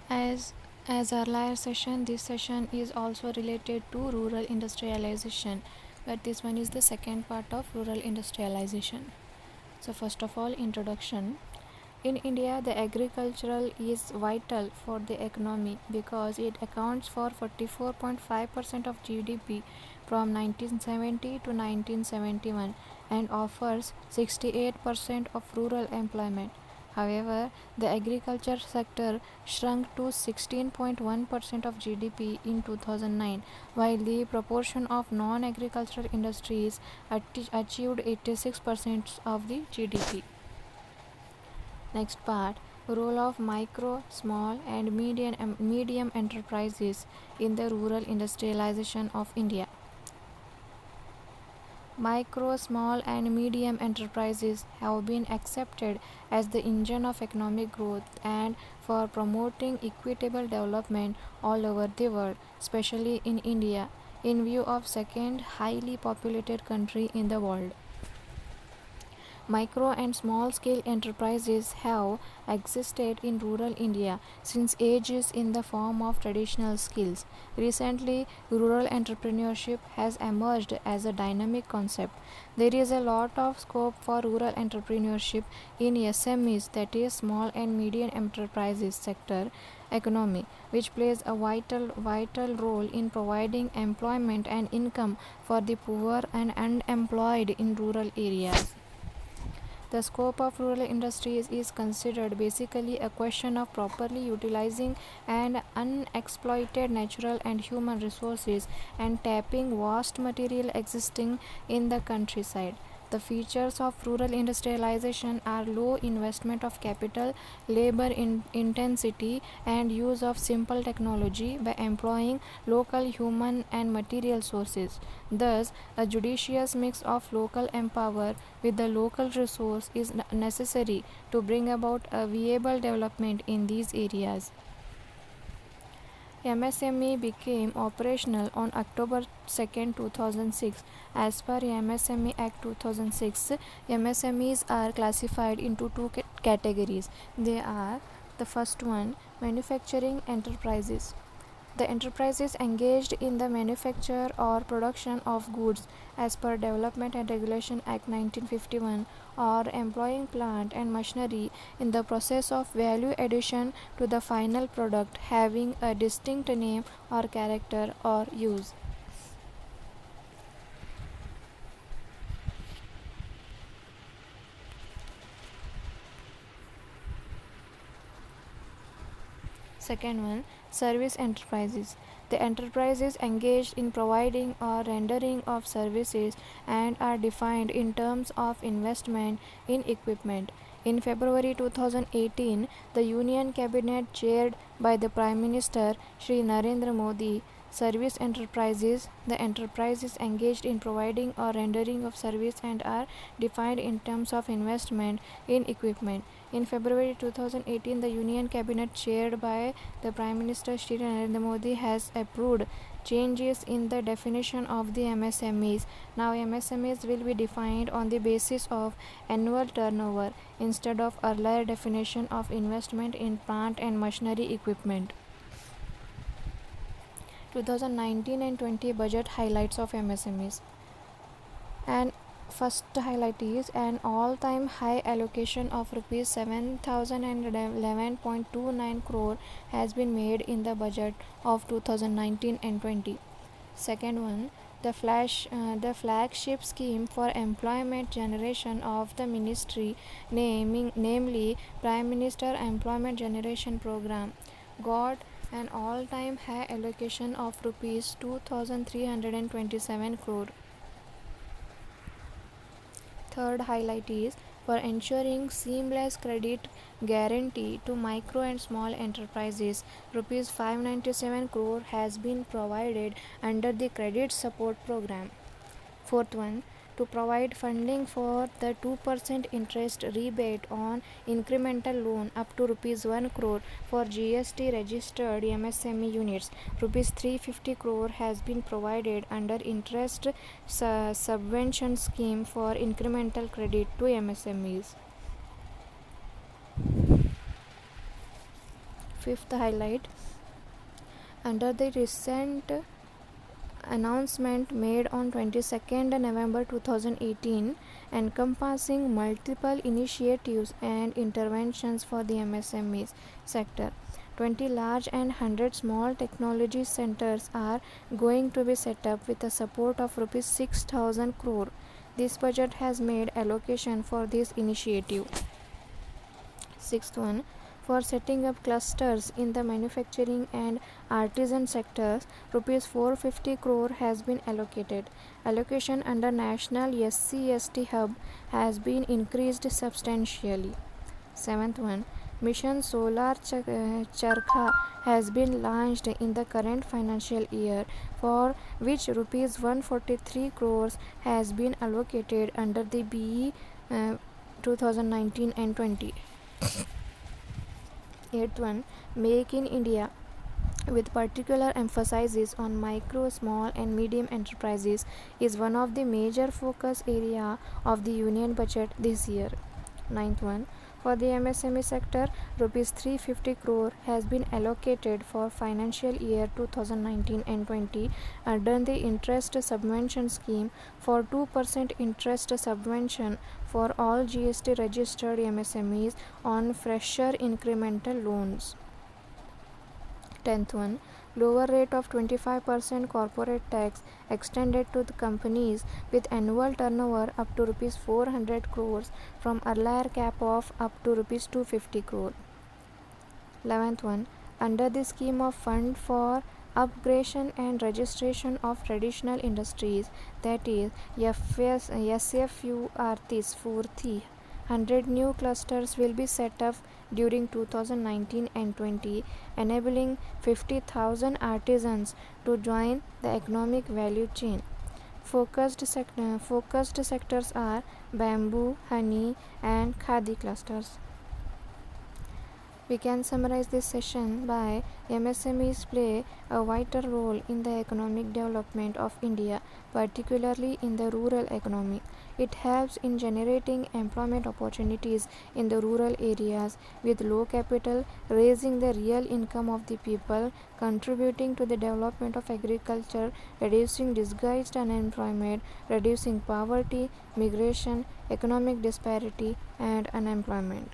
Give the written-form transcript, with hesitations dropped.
As as earlier session, this session is also related to rural industrialization, but this one is the second part of rural industrialization. So first of all, introduction. In India, the agricultural is vital for the economy because it accounts for 44.5% of GDP from 1970 to 1971 and offers 68% of rural employment. However, the agriculture sector shrunk to 16.1% of GDP in 2009, while the proportion of non-agricultural industries achieved 86% of the GDP. Next part, role of micro, small and medium enterprises in the rural industrialization of India. Micro, small and medium enterprises have been accepted as the engine of economic growth and for promoting equitable development all over the world, especially in India, in view of second highly populated country in the world. Micro and small scale enterprises have existed in rural India since ages in the form of traditional skills. Recently, rural entrepreneurship has emerged as a dynamic concept. There is a lot of scope for rural entrepreneurship in SMEs, that is small and medium enterprises sector economy, which plays a vital role in providing employment and income for the poor and unemployed in rural areas. The scope of rural industries is considered basically a question of properly utilizing and unexploited natural and human resources and tapping vast material existing in the countryside. The features of rural industrialization are low investment of capital, labor intensity, and use of simple technology by employing local human and material sources. Thus, a judicious mix of local empower with the local resource is necessary to bring about a viable development in these areas. MSME became operational on October 2, 2006. As per MSME Act 2006, MSMEs are classified into two categories. They are: the first one, manufacturing enterprises. The enterprises engaged in the manufacture or production of goods as per Development and Regulation Act 1951 or employing plant and machinery in the process of value addition to the final product having a distinct name or character or use. Second one, service enterprises. The enterprises engaged in providing or rendering of services and are defined in terms of investment in equipment. In February 2018, the Union Cabinet chaired by the Prime Minister Shri Narendra Modi service enterprises. The enterprises engaged in providing or rendering of service and are defined in terms of investment in equipment. In February 2018, the Union Cabinet chaired by the Prime Minister Shri Narendra Modi has approved changes in the definition of the MSMEs. Now MSMEs will be defined on the basis of annual turnover instead of earlier definition of investment in plant and machinery equipment. 2019 and 20 budget highlights of MSMEs. And first highlight is an all-time high allocation of rupees 7011.29 crore has been made in the budget of 2019 and 20. Second one, the flagship scheme for employment generation of the ministry, namely Prime Minister Employment Generation Program, got an all-time high allocation of rupees 2327 crore. Third highlight is for ensuring seamless credit guarantee to micro and small enterprises, rupees 597 crore has been provided under the credit support program. Fourth one, to provide funding for the 2% interest rebate on incremental loan up to rupees 1 crore for GST registered MSME units. Rupees 350 crore has been provided under interest subvention scheme for incremental credit to MSMEs. fifth highlight, under the recent announcement made on 22nd November 2018 encompassing multiple initiatives and interventions for the MSMEs sector. 20 large and 100 small technology centers are going to be set up with the support of rupees 6,000 crore. This budget has made allocation for this initiative. Sixth one, for setting up clusters in the manufacturing and artisan sectors, rupees 450 crore has been allocated. Allocation under National SC/ST Hub has been increased substantially. Seventh one, Mission Solar Charkha has been launched in the current financial year, for which rupees 143 crores has been allocated under the BE 2019 and 20. Eighth one, Make in India, with particular emphasis on micro, small and medium enterprises, is one of the major focus area of the union budget this year. Ninth one, for the MSME sector, rupees 350 crore has been allocated for financial year 2019 and 20 under the interest subvention scheme for 2% interest subvention for all GST registered MSMEs on fresher incremental loans. 10th one, lower rate of 25% corporate tax extended to the companies with annual turnover up to rupees 400 crores from earlier cap of up to rupees 250 crore. 11th one, under the scheme of fund for upgradation and registration of traditional industries, that is SFURTIS, 100 new clusters will be set up during 2019 and 20, enabling 50,000 artisans to join the economic value chain. Focused sectors are bamboo, honey and khadi clusters. We can summarize this session by MSMEs play a vital role in the economic development of India, particularly in the rural economy. It helps in generating employment opportunities in the rural areas with low capital, raising the real income of the people, contributing to the development of agriculture, reducing disguised unemployment, reducing poverty, migration, economic disparity and unemployment.